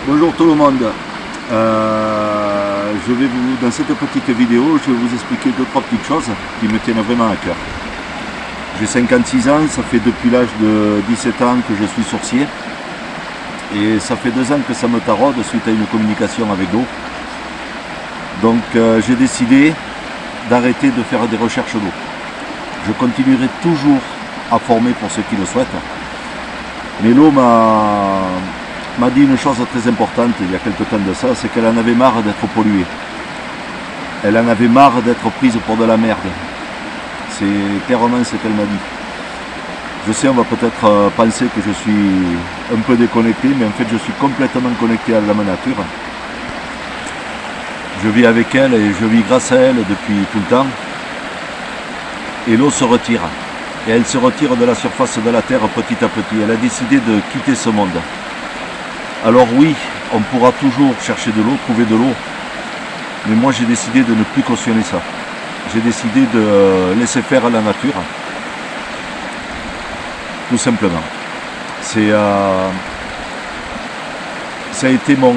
Bonjour tout le monde. Dans cette petite vidéo, je vais vous expliquer deux, trois petites choses qui me tiennent vraiment à cœur. J'ai 56 ans, ça fait depuis l'âge de 17 ans que je suis sourcier. Et ça fait 2 ans que ça me taraude suite à une communication avec l'eau. Donc j'ai décidé d'arrêter de faire des recherches d'eau. Je continuerai toujours à former pour ceux qui le souhaitent. Mais l'eau m'a dit une chose très importante il y a quelque temps de ça, c'est qu'elle en avait marre d'être polluée. Elle en avait marre d'être prise pour de la merde. C'est clairement ce qu'elle m'a dit. Je sais, on va peut-être penser que je suis un peu déconnecté, mais en fait je suis complètement connecté à la nature. Je vis avec elle et je vis grâce à elle depuis tout le temps. Et l'eau se retire. Et elle se retire de la surface de la terre petit à petit. Elle a décidé de quitter ce monde. Alors oui, on pourra toujours chercher de l'eau, trouver de l'eau. Mais moi j'ai décidé de ne plus cautionner ça. J'ai décidé de laisser faire la nature. Tout simplement. Ça a été mon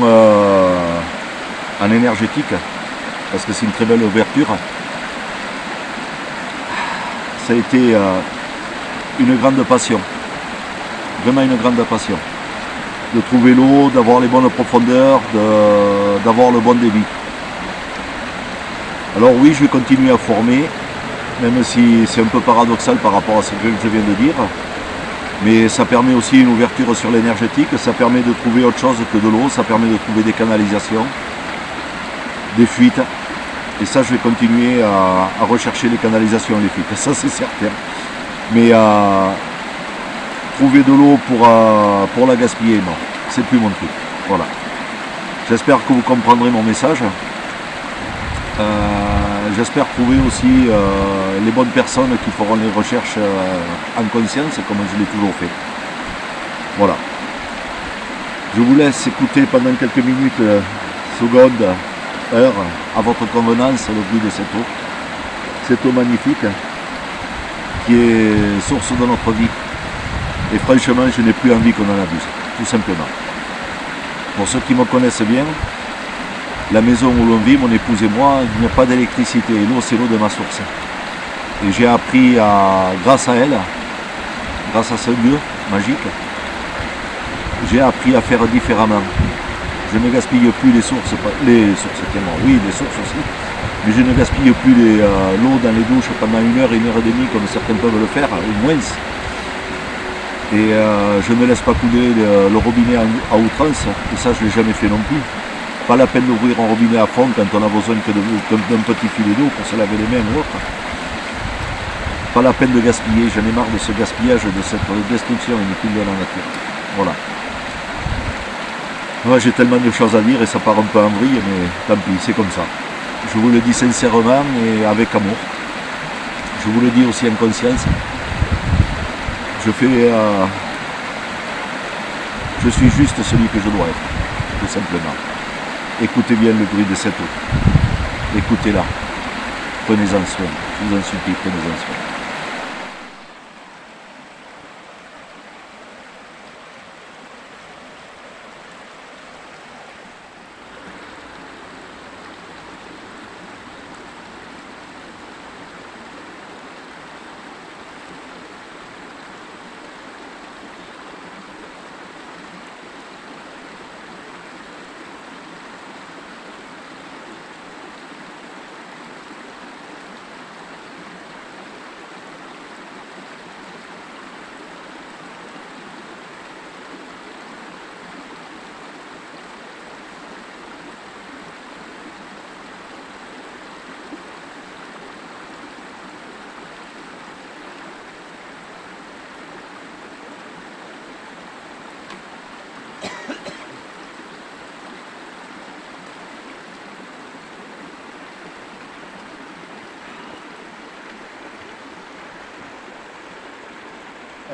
en énergétique, parce que c'est une très belle ouverture. Ça a été une grande passion. Vraiment une grande passion. De trouver l'eau, d'avoir les bonnes profondeurs, d'avoir le bon débit. Alors oui, je vais continuer à former, même si c'est un peu paradoxal par rapport à ce que je viens de dire. Mais ça permet aussi une ouverture sur l'énergétique, ça permet de trouver autre chose que de l'eau, ça permet de trouver des canalisations, des fuites. Et ça, je vais continuer à rechercher les canalisations et les fuites, ça c'est certain. Mais trouver de l'eau pour la gaspiller, non, c'est plus mon truc. Voilà. J'espère que vous comprendrez mon message. J'espère trouver aussi les bonnes personnes qui feront les recherches en conscience, comme je l'ai toujours fait. Voilà. Je vous laisse écouter pendant quelques minutes, secondes, heures, à votre convenance, le bruit de cette eau magnifique qui est source de notre vie. Et franchement, je n'ai plus envie qu'on en abuse, tout simplement. Pour ceux qui me connaissent bien, la maison où l'on vit, mon épouse et moi, il n'y a pas d'électricité. Et l'eau, c'est l'eau de ma source. Et j'ai appris, grâce à elle, grâce à ce lieu magique, j'ai appris à faire différemment. Je ne gaspille plus les sources, oui, les sources aussi, mais je ne gaspille plus l'eau dans les douches pendant 1 heure, 1 heure et demie, comme certains peuvent le faire, ou moins. Et je ne laisse pas couler le robinet à outrance, et ça je ne l'ai jamais fait non plus. Pas la peine d'ouvrir un robinet à fond quand on a besoin que d'un petit filet d'eau pour se laver les mains ou autre. Pas la peine de gaspiller, j'en ai marre de ce gaspillage, de cette destruction inutile de la nature. Voilà. Moi j'ai tellement de choses à dire et ça part un peu en vrille, mais tant pis, c'est comme ça. Je vous le dis sincèrement et avec amour. Je vous le dis aussi en conscience. Je suis juste celui que je dois être, tout simplement. Écoutez bien le bruit de cette eau. Écoutez-la. Prenez-en soin. Je vous en supplie, prenez-en soin.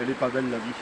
Elle est pas belle la vie.